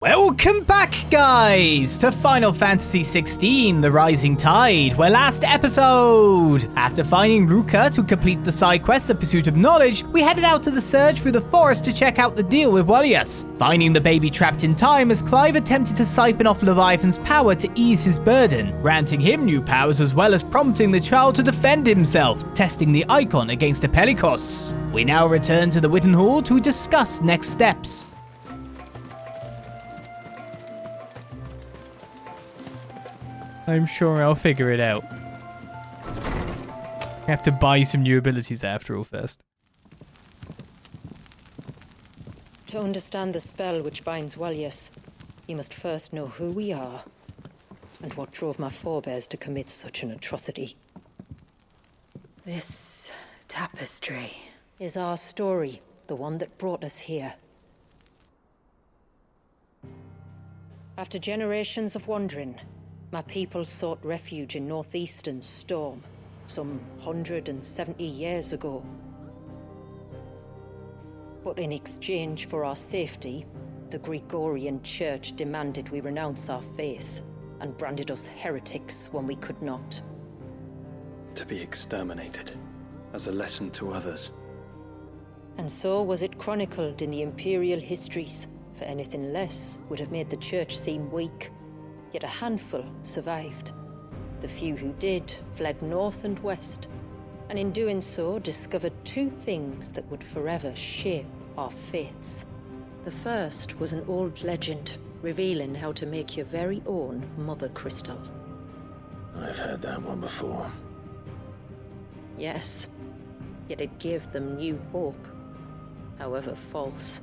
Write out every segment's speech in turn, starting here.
Welcome back, guys, to Final Fantasy XVI, The Rising Tide, where last episode, after finding Ruka to complete the side quest, The Pursuit of Knowledge, we headed out to the surge through the forest to check out the deal with Walius, finding the baby trapped in time as Clive attempted to siphon off Leviathan's power to ease his burden, granting him new powers as well as prompting the child to defend himself, testing the icon against Apelikos. We now return to the Witanhall to discuss next steps. I'm sure I'll figure it out. I have to buy some new abilities after all first. To understand the spell which binds Walius, you must first know who we are, and what drove my forebears to commit such an atrocity. This tapestry is our story, the one that brought us here. After generations of wandering, my people sought refuge in northeastern Storm, some 170 years ago. But in exchange for our safety, the Gregorian Church demanded we renounce our faith, and branded us heretics when we could not. To be exterminated, as a lesson to others. And so was it chronicled in the Imperial histories, for anything less would have made the Church seem weak. Yet a handful survived. The few who did fled north and west, and in doing so discovered two things that would forever shape our fates. The first was an old legend, revealing how to make your very own Mother Crystal. I've heard that one before. Yes, yet it gave them new hope, however false.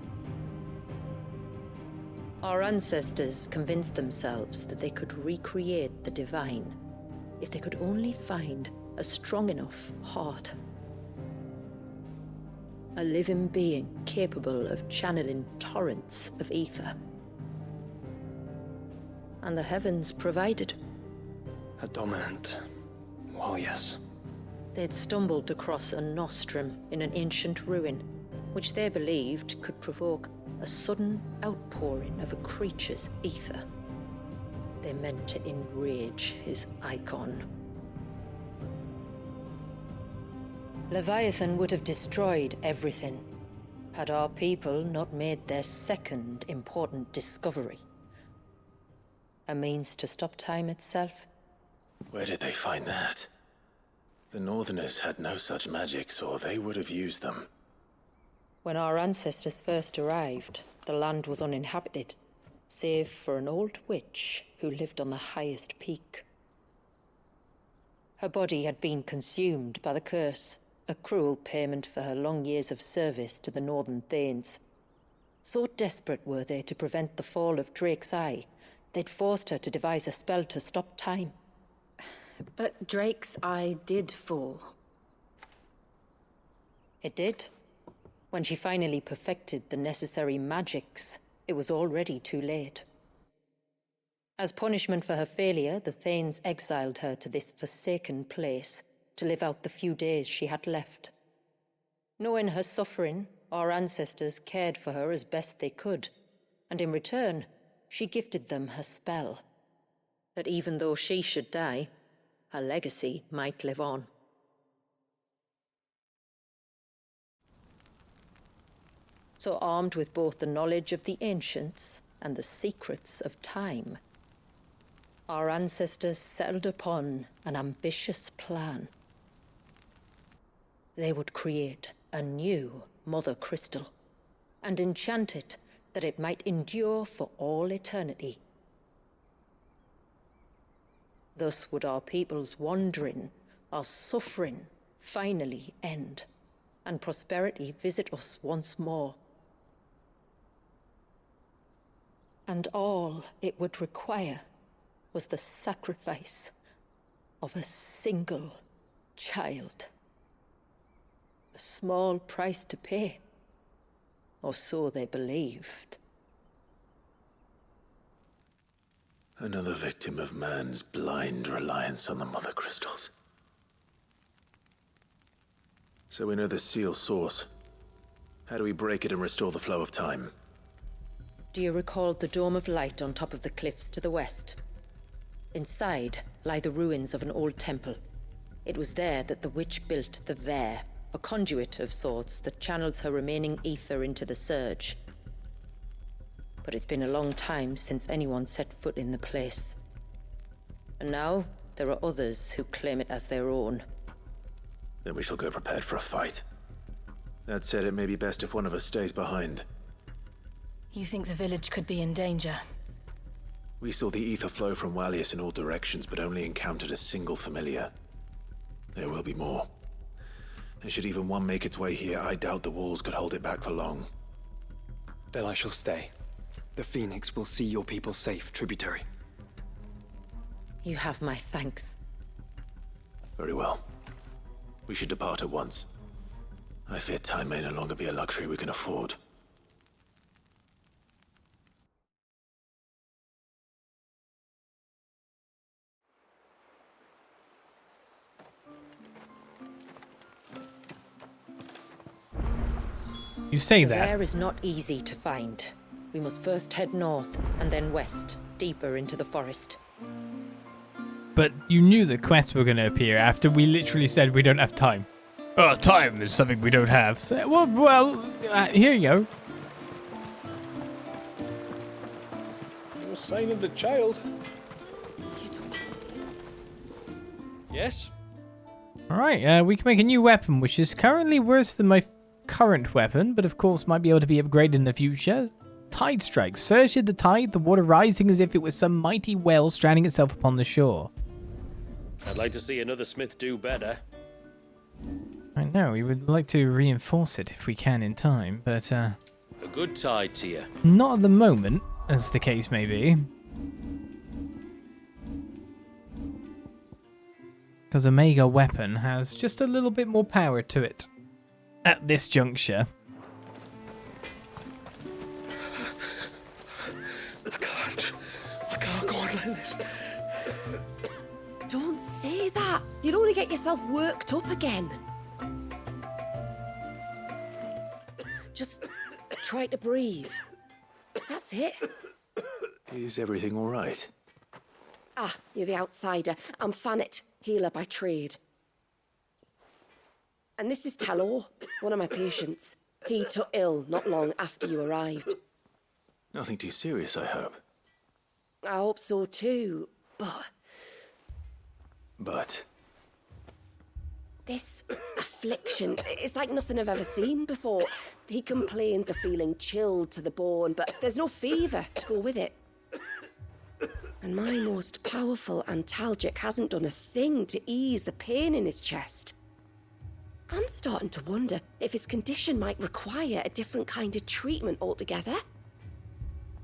Our ancestors convinced themselves that they could recreate the divine if they could only find a strong enough heart. A living being capable of channeling torrents of ether. And the heavens provided. A dominant Walius. They'd stumbled across a nostrum in an ancient ruin, which they believed could provoke a sudden outpouring of a creature's ether. They meant to enrage his icon. Leviathan would have destroyed everything, had our people not made their second important discovery. A means to stop time itself. Where did they find that? The Northerners had no such magics, or they would have used them. When our ancestors first arrived, the land was uninhabited, save for an old witch who lived on the highest peak. Her body had been consumed by the curse, a cruel payment for her long years of service to the Northern Thanes. So desperate were they to prevent the fall of Drake's Eye, they'd forced her to devise a spell to stop time. But Drake's Eye did fall. It did. When she finally perfected the necessary magics, it was already too late. As punishment for her failure, the Thanes exiled her to this forsaken place to live out the few days she had left. Knowing her suffering, our ancestors cared for her as best they could, and in return, she gifted them her spell. That even though she should die, her legacy might live on. So armed with both the knowledge of the ancients and the secrets of time, our ancestors settled upon an ambitious plan. They would create a new Mother Crystal and enchant it that it might endure for all eternity. Thus would our people's wandering, our suffering, finally end, and prosperity visit us once more. And all it would require was the sacrifice of a single child. A small price to pay, or so they believed. Another victim of man's blind reliance on the Mother Crystals. So we know the seal source. How do we break it and restore the flow of time? Do you recall the dome of light on top of the cliffs to the west? Inside lie the ruins of an old temple. It was there that the witch built the Vare, a conduit of sorts that channels her remaining ether into the Surge. But it's been a long time since anyone set foot in the place. And now, there are others who claim it as their own. Then we shall go prepared for a fight. That said, it may be best if one of us stays behind. You think the village could be in danger? We saw the ether flow from Wallius in all directions, but only encountered a single familiar. There will be more. And should even one make its way here, I doubt the walls could hold it back for long. Then I shall stay. The Phoenix will see your people safe, tributary. You have my thanks. Very well. We should depart at once. I fear time may no longer be a luxury we can afford. You say The that. Vare is not easy to find. We must first head north, and then west, deeper into the forest. But you knew the quests were going to appear after we literally said we don't have time. Oh, time is something we don't have. So, here you go. No sign of the child. Yes? Alright, we can make a new weapon, which is currently worse than my current weapon, but of course might be able to be upgraded in the future. Tide strike. Surged the tide, the water rising as if it was some mighty well stranding itself upon the shore. I'd like to see another smith do better. I know, we would like to reinforce it if we can in time, but A good tide to you. not at the moment, as the case may be. Because a mega weapon has just a little bit more power to it at this juncture. I can't go on like this. Don't say that. You'd only get yourself worked up again. Just try to breathe. That's it. Is everything all right? Ah, you're the outsider. I'm Fannet, healer by trade. And this is Talor, one of my patients. He took ill not long after you arrived. Nothing too serious, I hope. I hope so too, but But this affliction, it's like nothing I've ever seen before. He complains of feeling chilled to the bone, but there's no fever to go with it. And my most powerful antalgic hasn't done a thing to ease the pain in his chest. I'm starting to wonder if his condition might require a different kind of treatment altogether.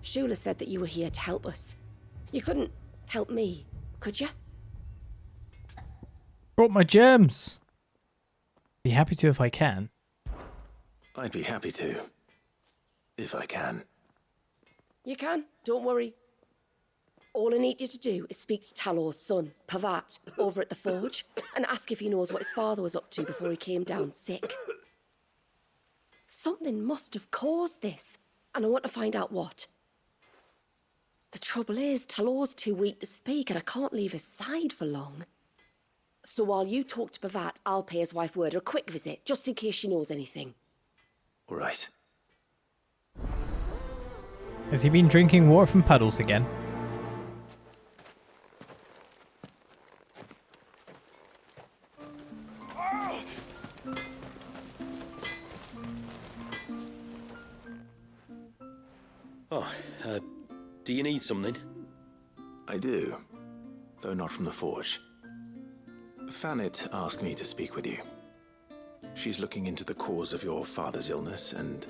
Shula said that you were here to help us. You couldn't help me, could you? Brought my germs. Be happy to if I can. I'd be happy to. If I can. You can, don't worry. All I need you to do is speak to Talor's son, Pavat, over at the forge, and ask if he knows what his father was up to before he came down sick. Something must have caused this, and I want to find out what. The trouble is, Talor's too weak to speak, and I can't leave his side for long. So while you talk to Pavat, I'll pay his wife word a quick visit, just in case she knows anything. All right. Has he been drinking water from puddles again? Oh, do you need something? I do. Though not from the forge. Fannet asked me to speak with you. She's looking into the cause of your father's illness and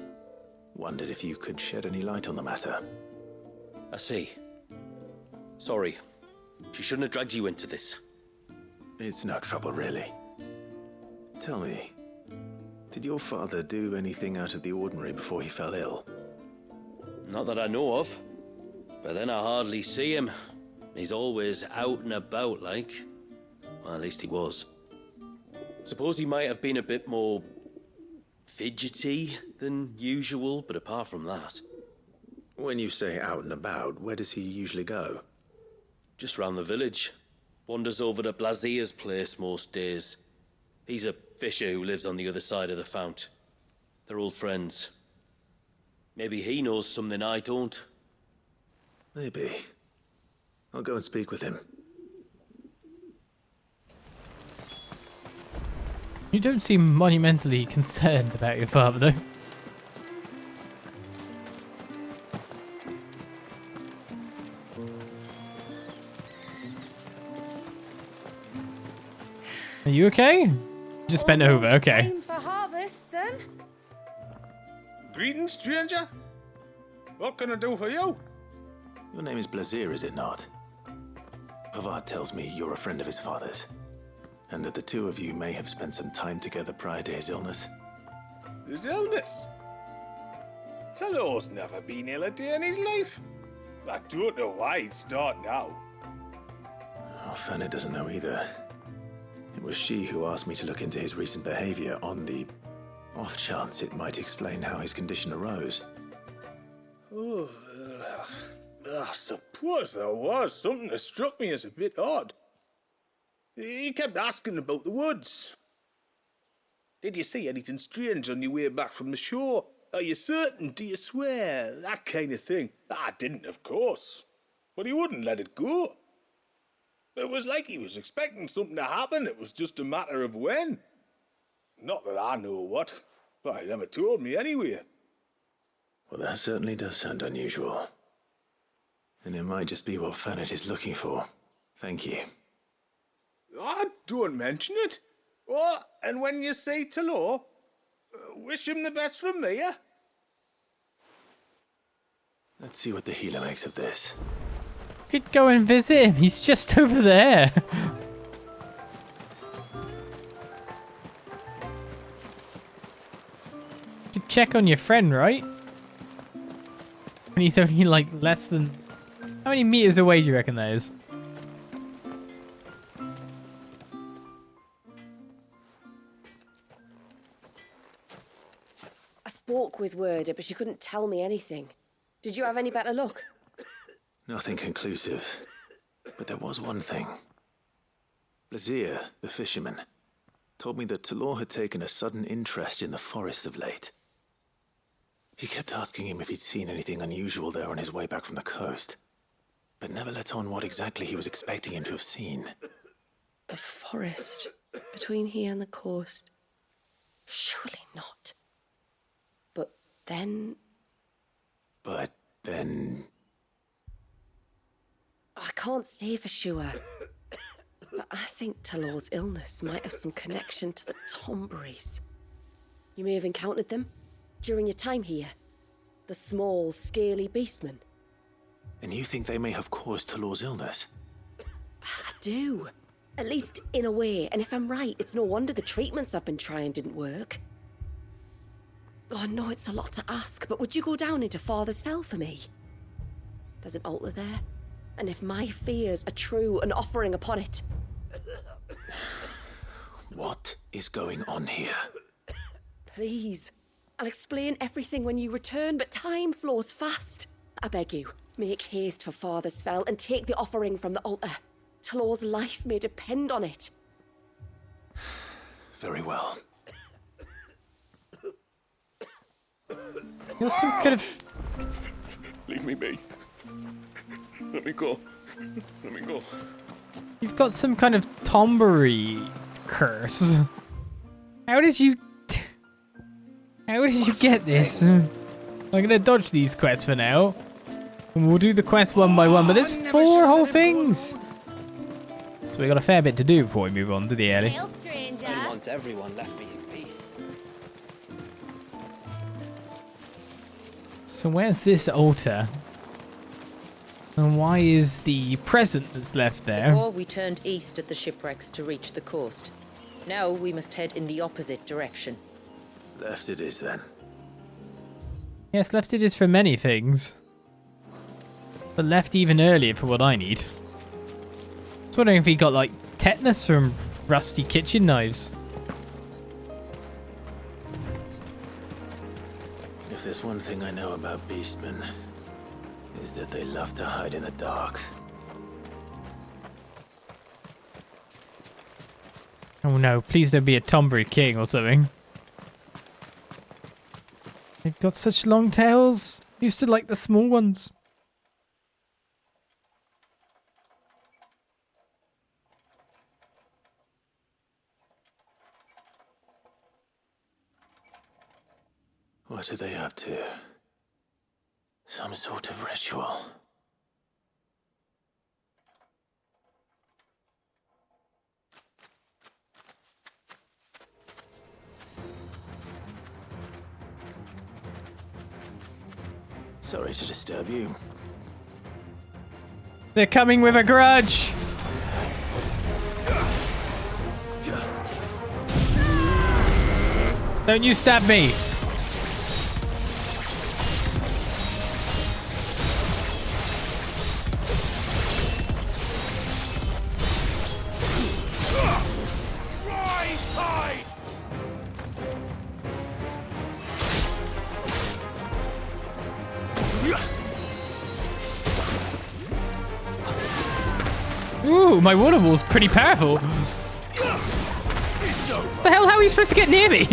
wondered if you could shed any light on the matter. I see. Sorry. She shouldn't have dragged you into this. It's no trouble, really. Tell me, did your father do anything out of the ordinary before he fell ill? Not that I know of. But then I hardly see him. He's always out and about, like. Well, at least he was. Suppose he might have been a bit more fidgety than usual, but apart from that... When you say out and about, where does he usually go? Just round the village. Wanders over to Blazier's place most days. He's a fisher who lives on the other side of the fount. They're old friends. Maybe he knows something I don't. Maybe. I'll go and speak with him. You don't seem monumentally concerned about your father, though. Are you okay? Just bent over, okay. Time for harvest, then. Greetings, stranger. What can I do for you? Your name is Blazier, is it not? Pavard tells me you're a friend of his father's, and that the two of you may have spent some time together prior to his illness. His illness? Talor's never been ill a day in his life. I don't know why he'd start now. Oh, Fanny doesn't know either. It was she who asked me to look into his recent behavior on the off chance it might explain how his condition arose. Oh, I suppose there was something that struck me as a bit odd. He kept asking about the woods. Did you see anything strange on your way back from the shore? Are you certain? Do you swear? That kind of thing. I didn't, of course. But he wouldn't let it go. It was like he was expecting something to happen. It was just a matter of when. Not that I know what. But he never told me anyway. Well, that certainly does sound unusual. And it might just be what Fannet is looking for. Thank you. Don't mention it. Oh, and when you say Talor, wish him the best from me, yeah? Let's see what the healer makes of this. Could go and visit him. He's just over there. Could check on your friend, right? And he's only like less than... How many meters away do you reckon that is? I spoke with Werder, but she couldn't tell me anything. Did you have any better luck? Nothing conclusive. But there was one thing. Blazier, the fisherman, told me that Talor had taken a sudden interest in the forest of late. He kept asking him if he'd seen anything unusual there on his way back from the coast, but never let on what exactly he was expecting him to have seen. The forest between here and the coast. Surely not. But then... I can't say for sure. But I think Talor's illness might have some connection to the Tomberries. You may have encountered them during your time here. The small, scaly beastmen. And you think they may have caused Talor's illness? I do. At least in a way. And if I'm right, it's no wonder the treatments I've been trying didn't work. Oh, I know it's a lot to ask, but would you go down into Father's Fell for me? There's an altar there. And if my fears are true, an offering upon it. What is going on here? Please. I'll explain everything when you return, but time flows fast. I beg you, make haste for Father's Fell and take the offering from the altar. Talor's life may depend on it. Very well. You're some kind of... Leave me be. Let me go. Let me go. You've got some kind of Tomberry curse. How did you get this? I'm gonna dodge these quests for now. And we'll do the quest one by one, but there's 4 whole things. So we got a fair bit to do before we move on to the alley. Hail, stranger. Once everyone left me in peace. So where's this altar? And why is the present that's left there? Before we turned east at the shipwrecks to reach the coast. Now we must head in the opposite direction. Left it is then. Yes, left it is for many things. But left even earlier for what I need. I was wondering if he got like tetanus from rusty kitchen knives. If there's one thing I know about beastmen, is that they love to hide in the dark. Oh no, please don't be a Tombury king or something. They've got such long tails. Used to like the small ones. What are they up to? Some sort of ritual. Sorry to disturb you. They're coming with a grudge. Don't you stab me. Ooh, my water wall's pretty powerful. The hell, how are you supposed to get near me?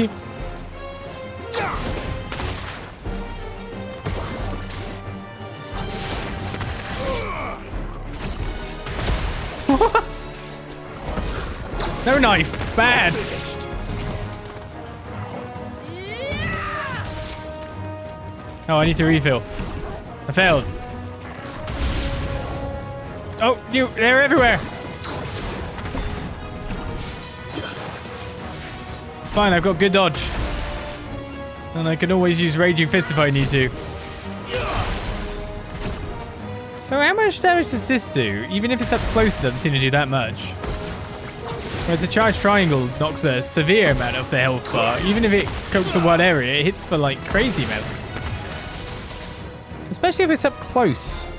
What? No knife. Bad. Oh, I need to refill. I failed. Oh, they're everywhere. It's fine, I've got good dodge. And I can always use Raging Fist if I need to. So how much damage does this do? Even if it's up close, it doesn't seem to do that much. Whereas the Charged Triangle knocks a severe amount of the health bar. Even if it coats the one area, it hits for like crazy amounts. Especially if it's up close.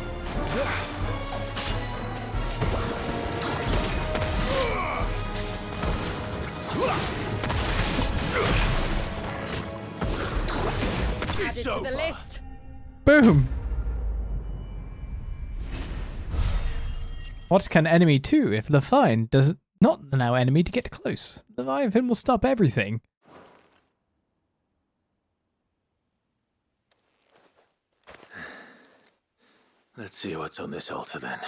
Added to the list. Boom. What can enemy do if Leviathan does not allow enemy to get close? Leviathan will stop everything. Let's see what's on this altar then.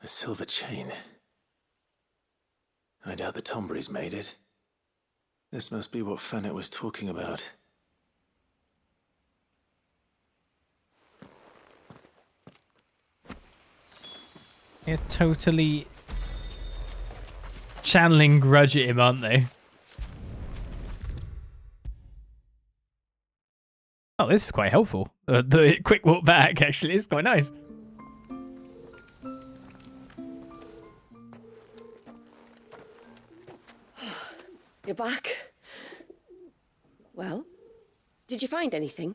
A silver chain. I doubt the Tomburys made it. This must be what Fannet was talking about. They're totally channeling grudge at him, aren't they? Oh, this is quite helpful. The quick walk back actually is quite nice. You're back. Well, did you find anything?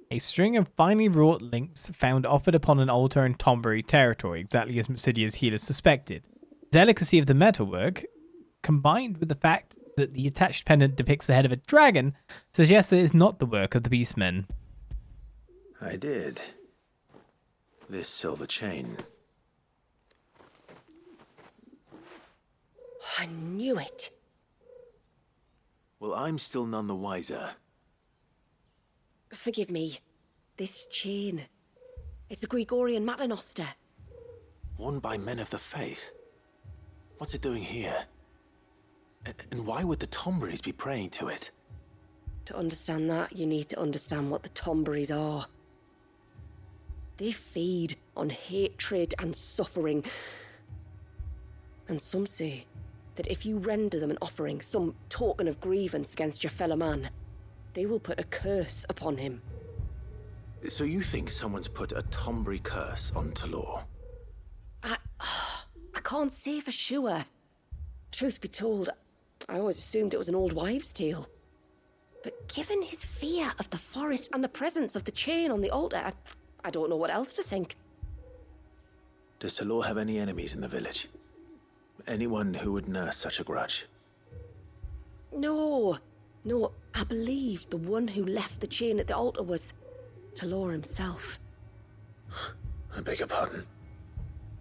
A string of finely wrought links found offered upon an altar in Tombury territory, exactly as Mysidia's healers suspected. The delicacy of the metalwork, combined with the fact that the attached pendant depicts the head of a dragon, suggests that it is not the work of the beastmen. I did. This silver chain. I knew it. Well, I'm still none the wiser. Forgive me. This chain. It's a Gregorian Maternoster. Worn by men of the faith. What's it doing here? And why would the Tomburys be praying to it? To understand that, you need to understand what the Tomburys are. They feed on hatred and suffering. And some say that if you render them an offering, some token of grievance against your fellow man, they will put a curse upon him. So you think someone's put a Tombury curse on Talor? I can't say for sure. Truth be told, I always assumed it was an old wives' tale. But given his fear of the forest and the presence of the chain on the altar, I don't know what else to think. Does Talor have any enemies in the village? Anyone who would nurse such a grudge? No, I believe the one who left the chain at the altar was Talor himself. I beg your pardon.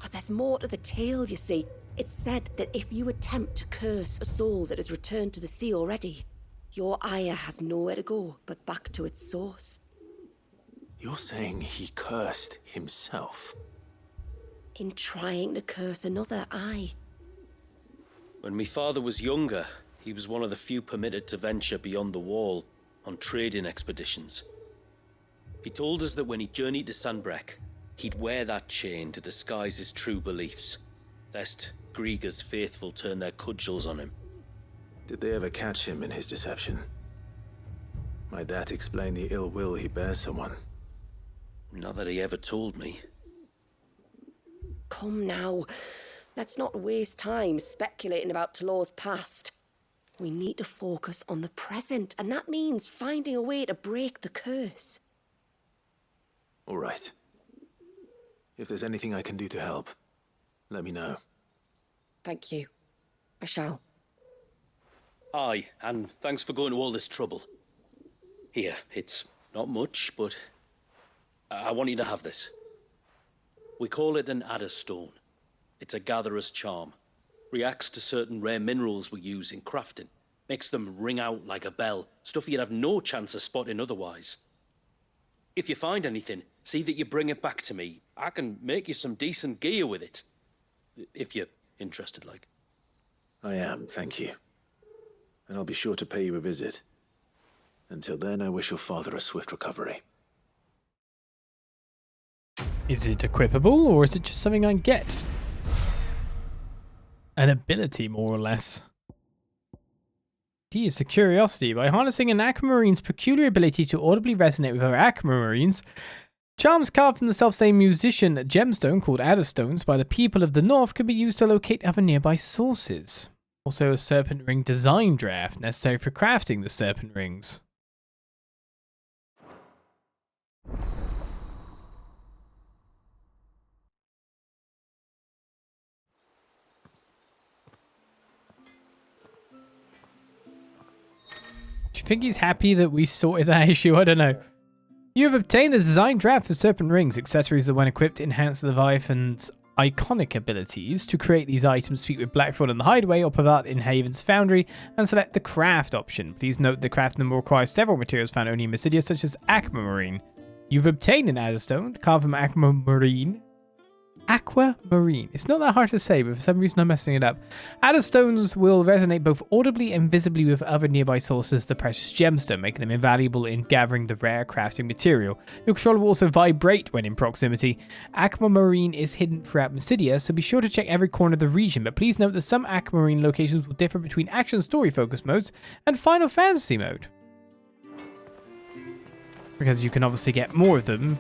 But there's more to the tale, you see. It's said that if you attempt to curse a soul that has returned to the sea already, your ire has nowhere to go but back to its source. You're saying he cursed himself? In trying to curse another, aye. When my father was younger, he was one of the few permitted to venture beyond the wall on trading expeditions. He told us that when he journeyed to Sanbreque, he'd wear that chain to disguise his true beliefs, lest Grieger's faithful turn their cudgels on him. Did they ever catch him in his deception? Might that explain the ill will he bears someone? Not that he ever told me. Come now, let's not waste time speculating about Talor's past. We need to focus on the present, and that means finding a way to break the curse. All right. If there's anything I can do to help, let me know. Thank you. I shall. Aye, and thanks for going to all this trouble. Here, it's not much, but I want you to have this. We call it an adder stone. It's a gatherer's charm. Reacts to certain rare minerals we use in crafting. Makes them ring out like a bell, stuff you'd have no chance of spotting otherwise. If you find anything, see that you bring it back to me. I can make you some decent gear with it. If you're interested, like. I am, thank you. And I'll be sure to pay you a visit. Until then, I wish your father a swift recovery. Is it equipable, or is it just something I get? An ability, more or less. Tease the curiosity. By harnessing an aquamarine's peculiar ability to audibly resonate with other aquamarines, charms carved from the self-same musician gemstone called Adderstones by the people of the north can be used to locate other nearby sources. Also a serpent ring design draft necessary for crafting the serpent rings. Do you think he's happy that we sorted that issue? I don't know. You have obtained the design draft for serpent rings. Accessories that when equipped enhance the Leviathan's iconic abilities. To create these items, speak with Blackthorn in the Hideaway or Pavard in Haven's Foundry and select the craft option. Please note the crafting them will require several materials found only in Mysidia, such as aquamarine. You've obtained an adderstone carved from aquamarine. Aquamarine. It's not that hard to say, but for some reason I'm messing it up. Adderstones will resonate both audibly and visibly with other nearby sources of the precious gemstone, making them invaluable in gathering the rare crafting material. Your controller will also vibrate when in proximity. Aquamarine is hidden throughout Mysidia, so be sure to check every corner of the region, but please note that some aquamarine locations will differ between action story focus modes and Final Fantasy mode. Because you can obviously get more of them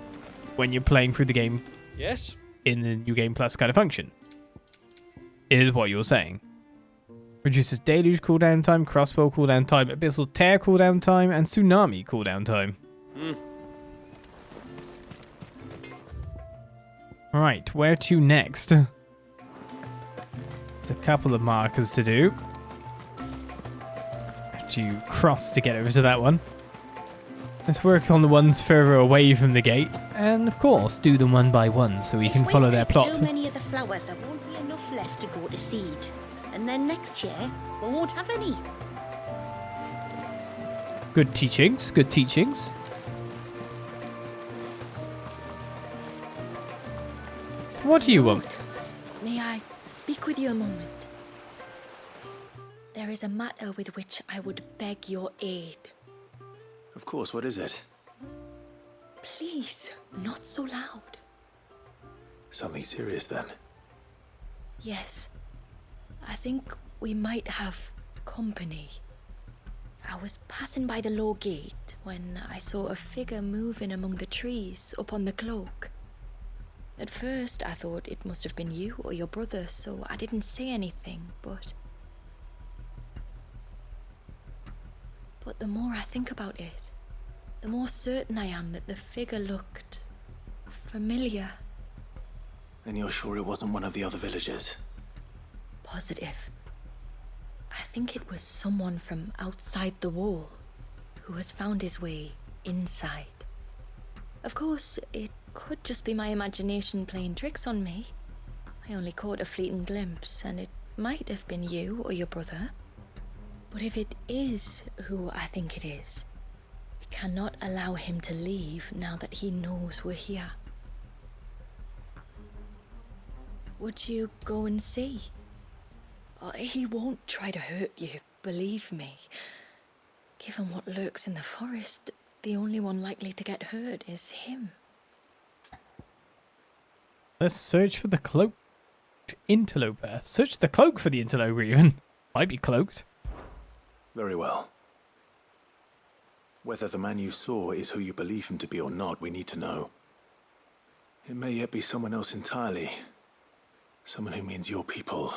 when you're playing through the game. Yes? In the New Game Plus kind of function, is what you're saying. Reduces deluge cooldown time, crossbow cooldown time, abyssal tear cooldown time, and tsunami cooldown time. Right, where to next? There's a couple of markers to do. Have to cross to get over to that one. Let's work on the ones further away from the gate, and of course, do them one by one so we can follow their plot. If we pick too many of the flowers, there won't be enough left to go to seed. And then next year, we won't have any. Good teachings, good teachings. So what do you want? May I speak with you a moment? There is a matter with which I would beg your aid. Of course, what is it? Please, not so loud. Something serious then? Yes. I think we might have company. I was passing by the low gate when I saw a figure moving among the trees up on the cloak. At first, I thought it must have been you or your brother, so I didn't say anything, but... But the more I think about it, the more certain I am that the figure looked familiar. And you're sure it wasn't one of the other villagers? Positive. I think it was someone from outside the wall who has found his way inside. Of course, it could just be my imagination playing tricks on me. I only caught a fleeting glimpse, and it might have been you or your brother. But if it is who I think it is, we cannot allow him to leave now that he knows we're here. Would you go and see? He won't try to hurt you, believe me. Given what lurks in the forest, the only one likely to get hurt is him. Let's search for the cloaked interloper. Search the cloak for the interloper even. Might be cloaked. Very well. Whether the man you saw is who you believe him to be or not, we need to know. It may yet be someone else entirely. Someone who means your people,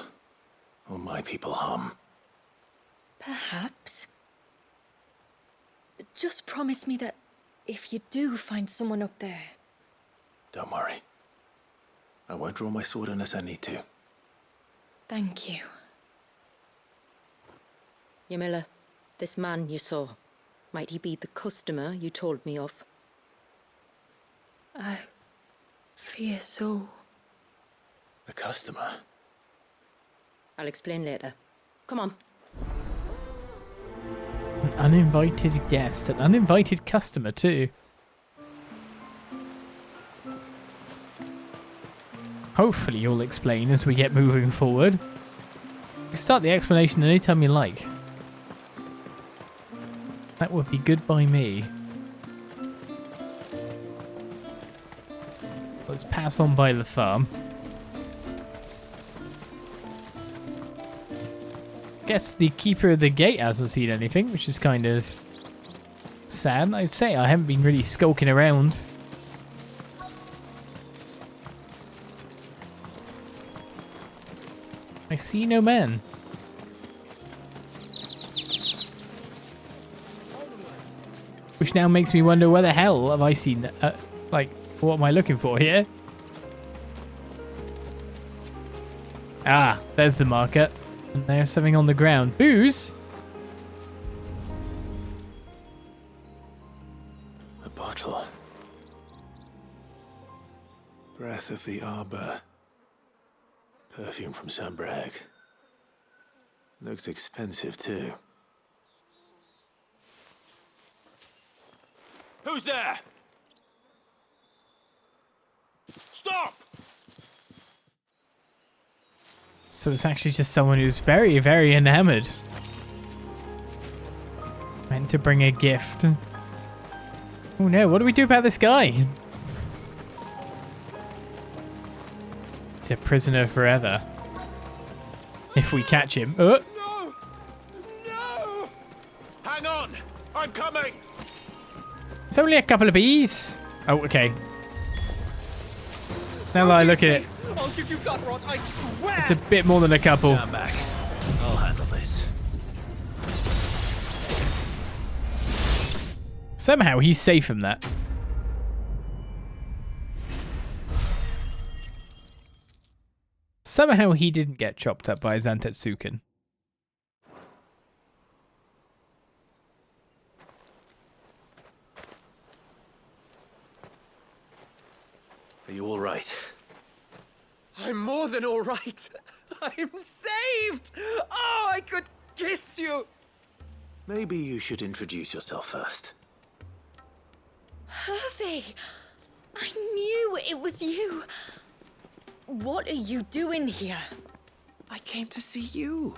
or my people, harm. Perhaps. Just promise me that if you do find someone up there... Don't worry. I won't draw my sword unless I need to. Thank you. Ymilla, this man you saw, might he be the customer you told me of? I fear so. The customer? I'll explain later. Come on. An uninvited guest, an uninvited customer too. Hopefully you'll explain as we get moving forward. You start the explanation anytime you like. That would be good by me. Let's pass on by the farm. Guess the keeper of the gate hasn't seen anything, which is kind of sad. I'd say I haven't been really skulking around. I see no man. Which now makes me wonder where the hell have I seen, like, what am I looking for here? Ah, there's the marker. And there's something on the ground. Booze? A bottle. Breath of the arbor. Perfume from Sunbrag. Looks expensive too. Who's there? Stop! So it's actually just someone who's very, very enamored. Meant to bring a gift. Oh no, what do we do about this guy? He's a prisoner forever. If we catch him. No! No! Hang on! I'm coming! It's only a couple of bees. Oh, okay. Now that I look at it, I'll give you gut rot, I swear! it's a bit more than a couple. Stand back. I'll handle this. Somehow he's safe from that. Somehow he didn't get chopped up by Zantetsuken. Are you all right? I'm more than all right. I'm saved! Oh, I could kiss you! Maybe you should introduce yourself first. Hervey! I knew it was you. What are you doing here? I came to see you.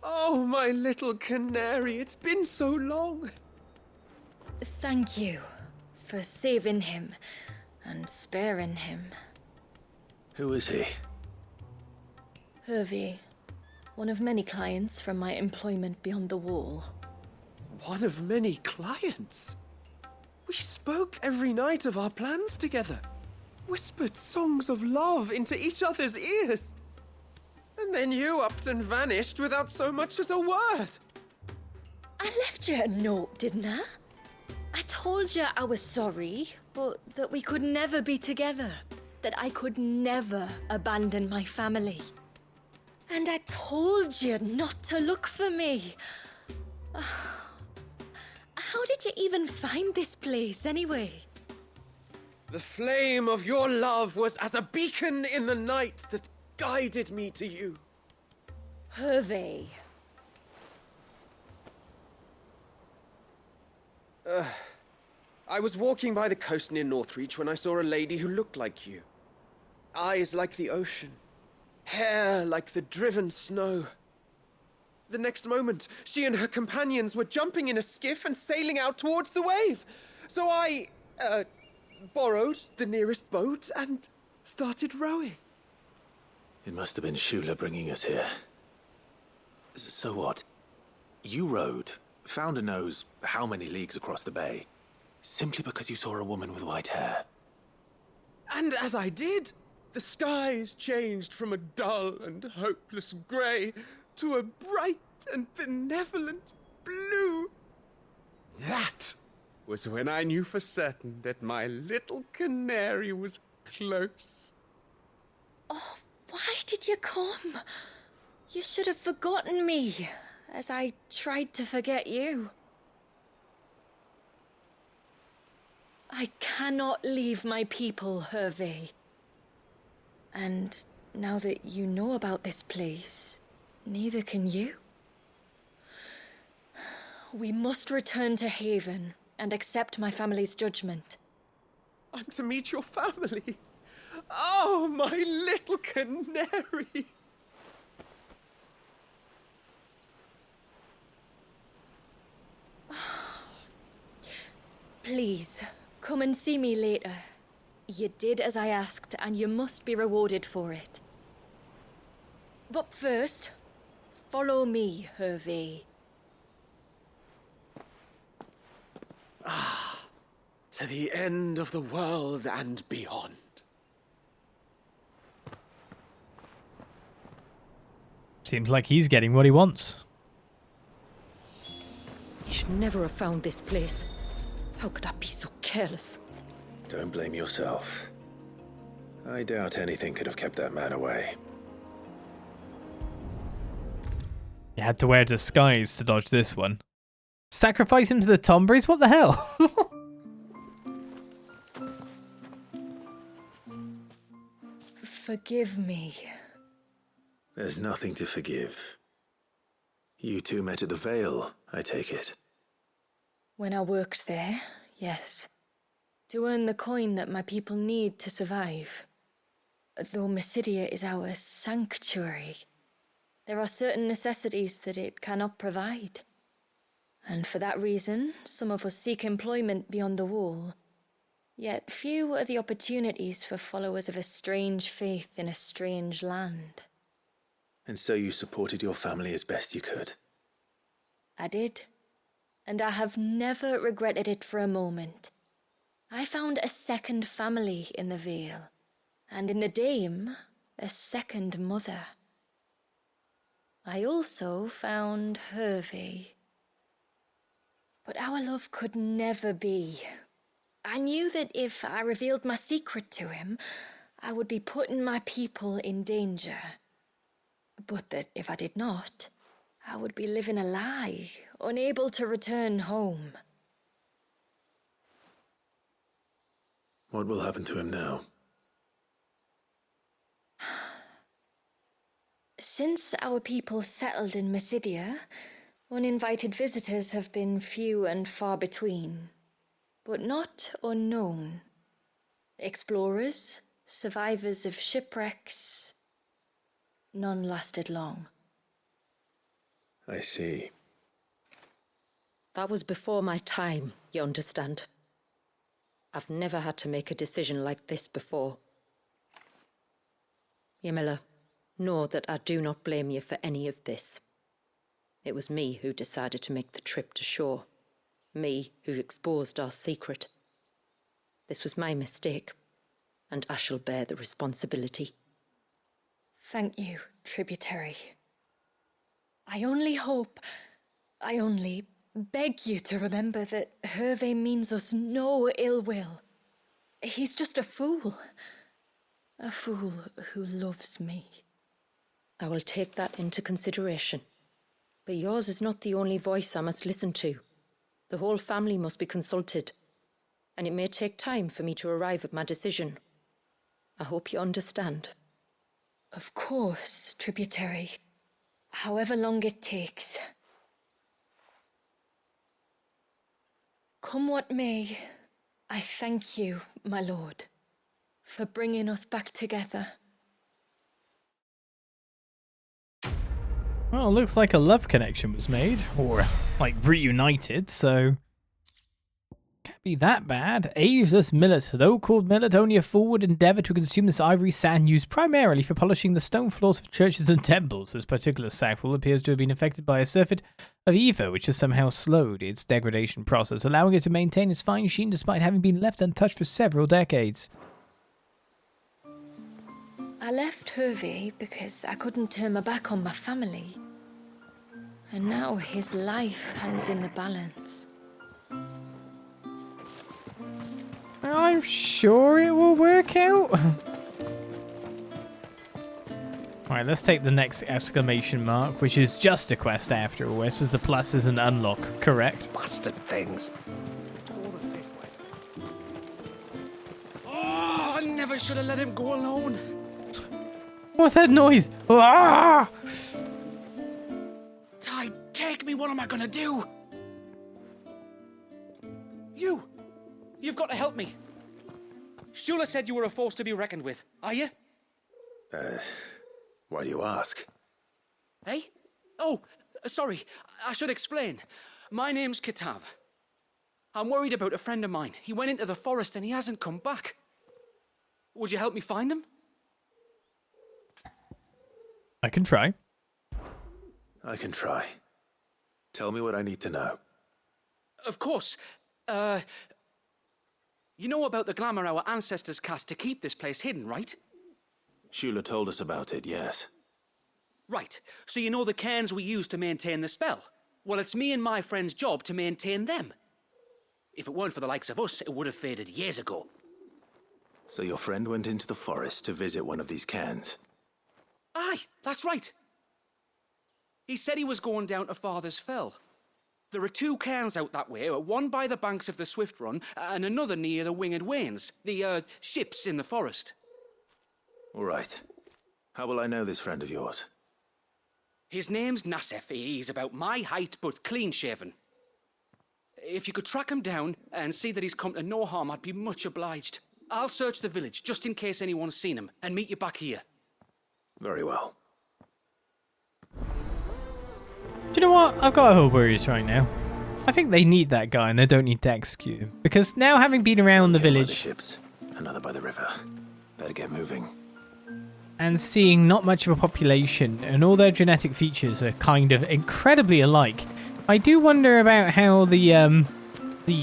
Oh, my little canary, it's been so long. Thank you for saving him and sparing him. Who is he? Hervey, one of many clients from my employment beyond the wall. One of many clients? We spoke every night of our plans together. Whispered songs of love into each other's ears. And then you upped and vanished without so much as a word. I left you a note, didn't I? I told you I was sorry, but that we could never be together. That I could never abandon my family. And I told you not to look for me. How did you even find this place, anyway? The flame of your love was as a beacon in the night that guided me to you. Hervé. I was walking by the coast near Northreach when I saw a lady who looked like you. Eyes like the ocean. Hair like the driven snow. The next moment, she and her companions were jumping in a skiff and sailing out towards the wave. So I, borrowed the nearest boat and started rowing. It must have been Shula bringing us here. So what? You rowed, found a nose how many leagues across the bay, simply because you saw a woman with white hair. And as I did, the skies changed from a dull and hopeless grey to a bright and benevolent blue. That was when I knew for certain that my little canary was close. Oh, why did you come? You should have forgotten me, as I tried to forget you. I cannot leave my people, Hervé. And now that you know about this place, neither can you. We must return to Haven and accept my family's judgment. I'm to meet your family. Oh, my little canary. Please, come and see me later. You did as I asked, and you must be rewarded for it. But first, follow me, Hervé. To the end of the world and beyond. Seems like he's getting what he wants. You should never have found this place. How could I be so careless? Don't blame yourself. I doubt anything could have kept that man away. You had to wear a disguise to dodge this one. Sacrifice him to the Tombries? What the hell? Forgive me. There's nothing to forgive. You two met at the Vale, I take it. When I worked there, yes. To earn the coin that my people need to survive. Though Mysidia is our sanctuary, there are certain necessities that it cannot provide. And for that reason, some of us seek employment beyond the wall. Yet few are the opportunities for followers of a strange faith in a strange land. And so you supported your family as best you could? I did. And I have never regretted it for a moment. I found a second family in the Vale. And in the Dame, a second mother. I also found Hervé. But our love could never be. I knew that if I revealed my secret to him, I would be putting my people in danger. But that if I did not, I would be living a lie, unable to return home. What will happen to him now? Since our people settled in Mysidia, uninvited visitors have been few and far between, but not unknown. Explorers, survivors of shipwrecks, none lasted long. I see. That was before my time, you understand? I've never had to make a decision like this before. Yamila, know that I do not blame you for any of this. It was me who decided to make the trip to shore. Me who exposed our secret. This was my mistake, and I shall bear the responsibility. Thank you, tributary. I only beg you to remember that Hervé means us no ill will. He's just a fool. A fool who loves me. I will take that into consideration. But yours is not the only voice I must listen to. The whole family must be consulted, and it may take time for me to arrive at my decision. I hope you understand. Of course, tributary. However long it takes. Come what may, I thank you, my lord, for bringing us back together. Well, it looks like a love connection was made, or like reunited, so can't be that bad. Ageless millet, though called millet, only a forward endeavor to consume this ivory sand used primarily for polishing the stone floors of churches and temples. This particular sackful appears to have been affected by a surfeit of ether, which has somehow slowed its degradation process, allowing it to maintain its fine sheen despite having been left untouched for several decades. I left Hervé because I couldn't turn my back on my family. And now his life hangs in the balance. I'm sure it will work out. Alright, let's take the next exclamation mark, which is just a quest after all. This is the plus is an unlock, correct? Bastard things. Oh, I never should have let him go alone. What's that noise? Ah! Ty, take me. What am I gonna do? You've got to help me. Shula said you were a force to be reckoned with. Are you? Why do you ask? Hey? Oh, sorry. I should explain. My name's Kitav. I'm worried about a friend of mine. He went into the forest and he hasn't come back. Would you help me find him? I can try. I can try. Tell me what I need to know. Of course. You know about the glamour our ancestors cast to keep this place hidden, right? Shula told us about it, yes. Right. So you know the cairns we use to maintain the spell? Well, it's me and my friend's job to maintain them. If it weren't for the likes of us, it would have faded years ago. So your friend went into the forest to visit one of these cairns? Aye, that's right. He said he was going down to Father's Fell. There are 2 cairns out that way, one by the banks of the Swift Run, and another near the Winged Wains, the, ships in the forest. All right. How will I know this friend of yours? His name's Nassef. He's about my height, but clean-shaven. If you could track him down and see that he's come to no harm, I'd be much obliged. I'll search the village, just in case anyone's seen him, and meet you back here. Very well. Do you know what? I've got a whole worries right now. I think they need that guy and they don't need to execute him. Because now having been around the village... By the ships, another by the river. Better get moving. And seeing not much of a population and all their genetic features are kind of incredibly alike, I do wonder about how the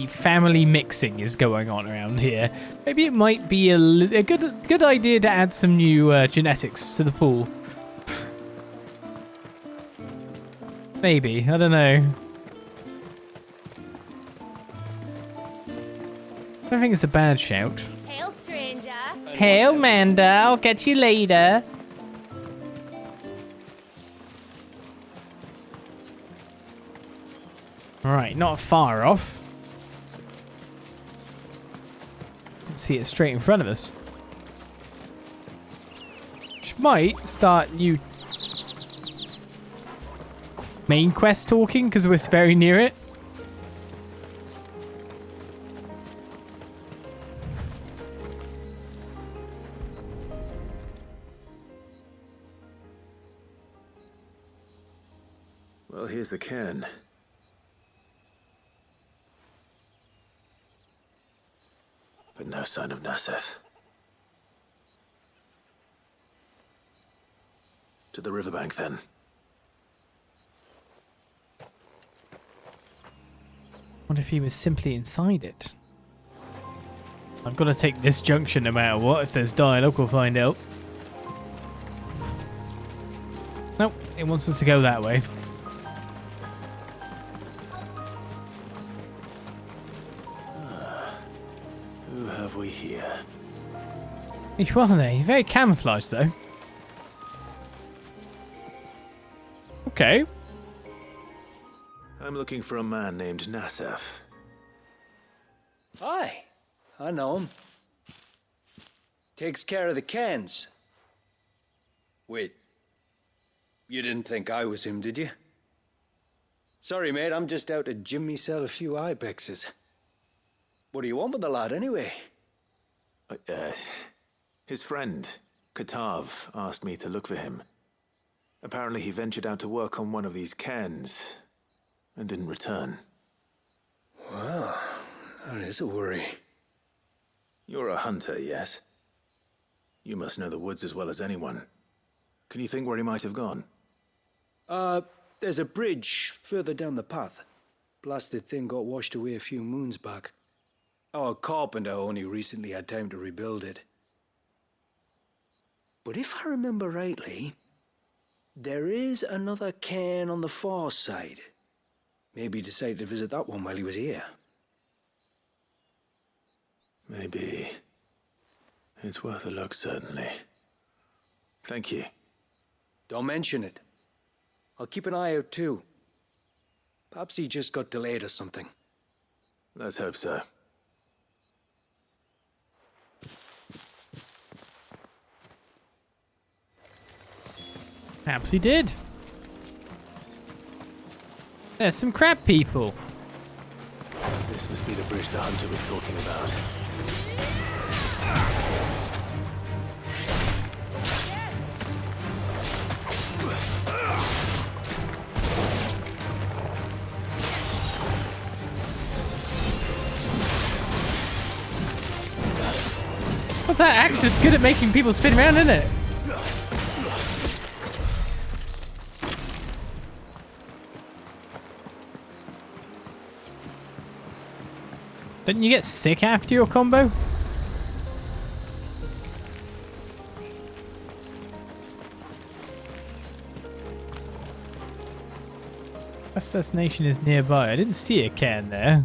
family mixing is going on around here. Maybe it might be a good idea to add some new genetics to the pool. Maybe, I don't know. I don't think it's a bad shout. Hail, stranger. Hail, Manda. I'll get you later. Alright, not far off. Let's see it straight in front of us. Which might start new main quest talking, because we're very near it. Well, here's the cairn. But no sign of Nassef. To the riverbank, then. What if he was simply inside it? I've got to take this junction no matter what. If there's dialogue, we'll find out. Nope, it wants us to go that way. have we here? Well, they very camouflaged though. Okay. I'm looking for a man named Nassef. Aye, I know him. Takes care of the cans. Wait, you didn't think I was him, did you? Sorry, mate, I'm just out to gym myself a few ibexes. What do you want with the lad, anyway? His friend, Katav, asked me to look for him. Apparently he ventured out to work on one of these cairns and didn't return. Well, that is a worry. You're a hunter, yes? You must know the woods as well as anyone. Can you think where he might have gone? There's a bridge further down the path. Blasted thing got washed away a few moons back. Our carpenter only recently had time to rebuild it. But if I remember rightly, there is another cairn on the far side. Maybe he decided to visit that one while he was here. Maybe. It's worth a look, certainly. Thank you. Don't mention it. I'll keep an eye out too. Perhaps he just got delayed or something. Let's hope so. Perhaps he did. There's some crab people. This must be the bridge the hunter was talking about. But that axe is good at making people spin around, isn't it? Didn't you get sick after your combo? Assassination is nearby. I didn't see a cairn there.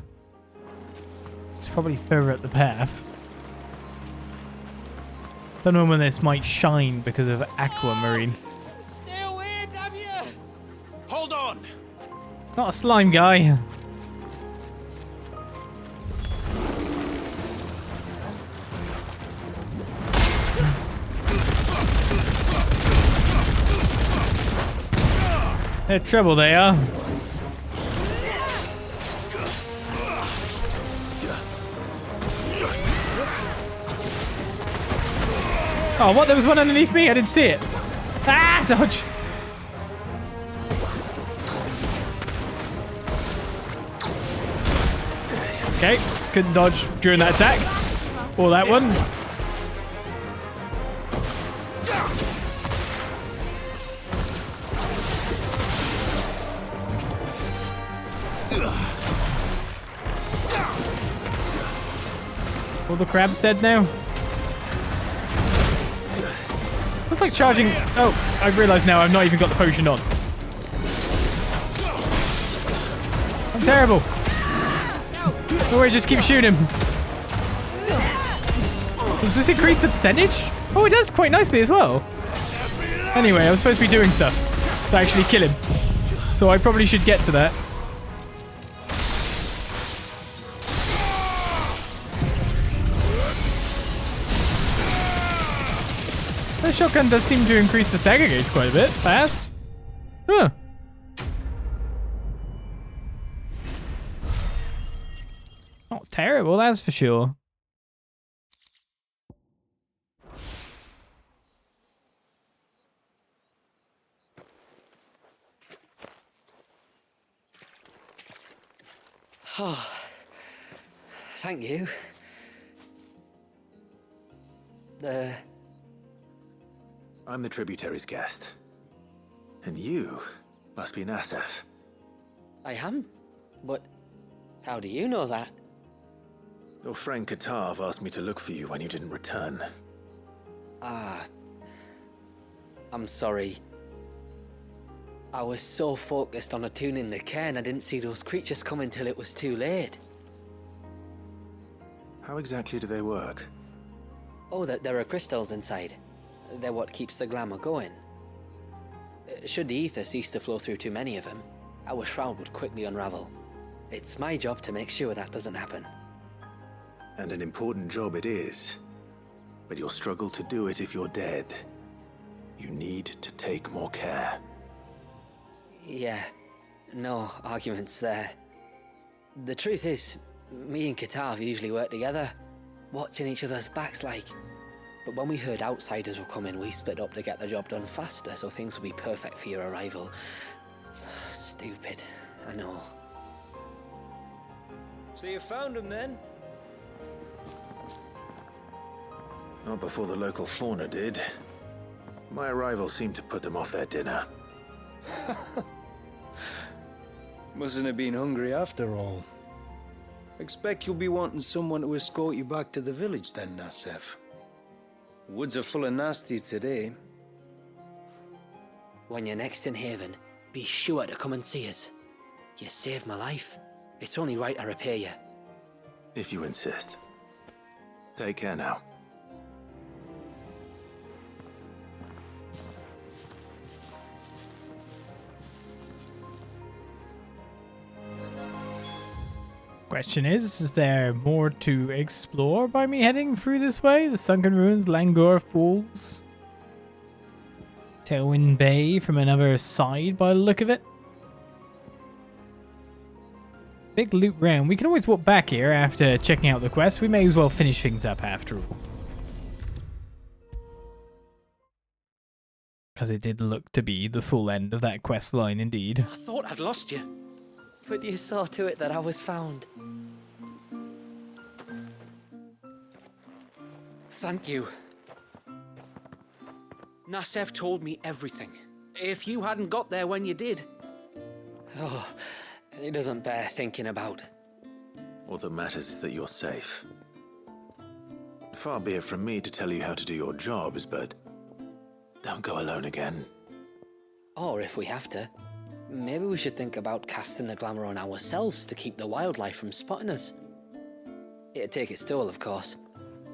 It's probably further up the path. Don't know when this might shine because of aquamarine. Stay away, damn you! Hold on! Not a slime guy. They're trouble, they are. Oh, what? There was one underneath me? I didn't see it. Ah, dodge. Okay, couldn't dodge during that attack. Or that one. All the crabs dead now. Looks like charging. Oh, I've realised now I've not even got the potion on. I'm terrible. Don't worry, just keep shooting him. Does this increase the percentage? Oh, it does quite nicely as well. Anyway, I was supposed to be doing stuff to actually kill him. So I probably should get to that. The shotgun does seem to increase the stagger gauge quite a bit. Fast. Huh. Not terrible, that's for sure. Oh, thank you. I'm the tributary's guest. And you must be Nassef. I am? But how do you know that? Your friend Katav asked me to look for you when you didn't return. Ah, I'm sorry. I was so focused on attuning the cairn, I didn't see those creatures come until it was too late. How exactly do they work? Oh, that there are crystals inside. They're what keeps the glamour going. Should the ether cease to flow through too many of them, our shroud would quickly unravel. It's my job to make sure that doesn't happen. And an important job it is. But you'll struggle to do it if you're dead. You need to take more care. Yeah, no arguments there. The truth is, me and Katav usually work together, watching each other's backs like. But when we heard outsiders were coming, we split up to get the job done faster, so things would be perfect for your arrival. Stupid, I know. So you found him then? Not before the local fauna did. My arrival seemed to put them off their dinner. Mustn't have been hungry after all. Expect you'll be wanting someone to escort you back to the village then, Nasef. Woods are full of nasties today. When you're next in Haven, be sure to come and see us. You saved my life. It's only right I repair you. If you insist. Take care now. Question is there more to explore by me heading through this way? The Sunken Ruins, Langor Falls, Tailwind Bay from another side by the look of it. Big loop round. We can always walk back here after checking out the quest. We may as well finish things up after all. Because it did look to be the full end of that quest line indeed. I thought I'd lost you. But you saw to it that I was found. Thank you. Nasef told me everything. If you hadn't got there when you did... Oh, it doesn't bear thinking about. All that matters is that you're safe. Far be it from me to tell you how to do your jobs, but don't go alone again. Or if we have to, maybe we should think about casting the glamour on ourselves to keep the wildlife from spotting us. It'd take its toll, of course,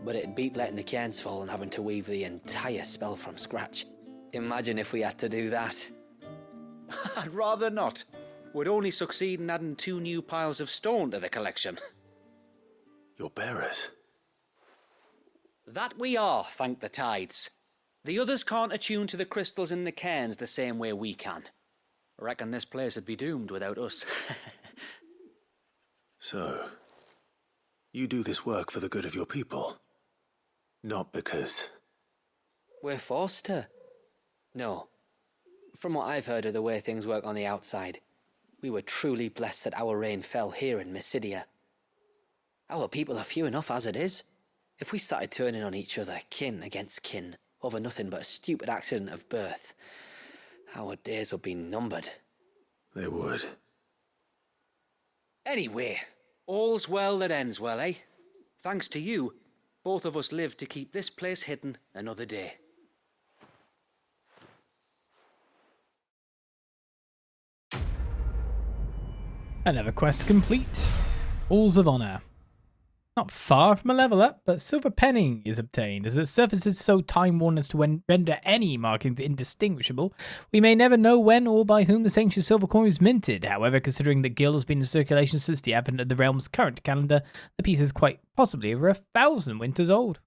but it'd beat letting the cairns fall and having to weave the entire spell from scratch. Imagine if we had to do that. I'd rather not. We'd only succeed in adding 2 new piles of stone to the collection. Your bearers? That we are, thank the tides. The others can't attune to the crystals in the cairns the same way we can. I reckon this place would be doomed without us. So, you do this work for the good of your people? Not because... We're forced to. No. From what I've heard of the way things work on the outside, we were truly blessed that our rain fell here in Mysidia. Our people are few enough as it is. If we started turning on each other, kin against kin, over nothing but a stupid accident of birth, our days would be numbered. They would. Anyway, all's well that ends well, eh? Thanks to you, both of us lived to keep this place hidden another day. Another quest complete. Halls of Honor. Not far from a level up, but silver penning is obtained. As its surface is so time-worn as to render any markings indistinguishable, we may never know when or by whom this ancient silver coin was minted. However, considering the guild has been in circulation since the advent of the realm's current calendar, the piece is quite possibly over 1,000 winters old.